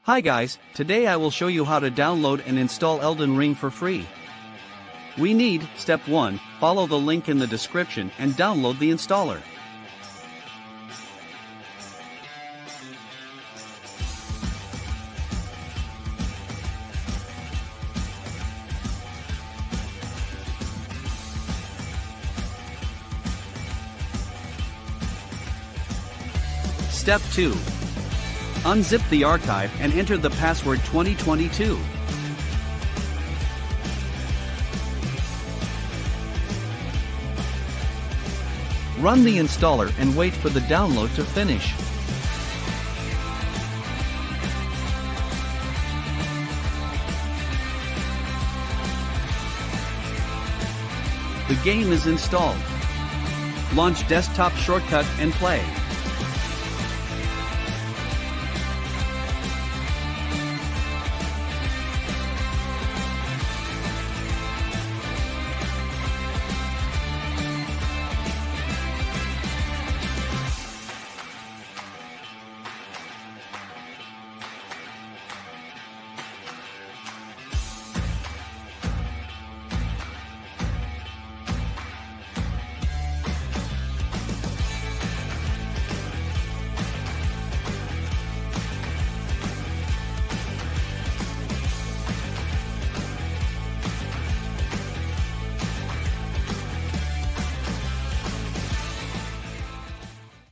Hi guys, today I will show you how to download and install Elden Ring for free. We need, step 1, follow the link in the description and download the installer. Step 2. Unzip the archive and enter the password 2022. Run the installer and wait for the download to finish. The game is installed. Launch desktop shortcut and play.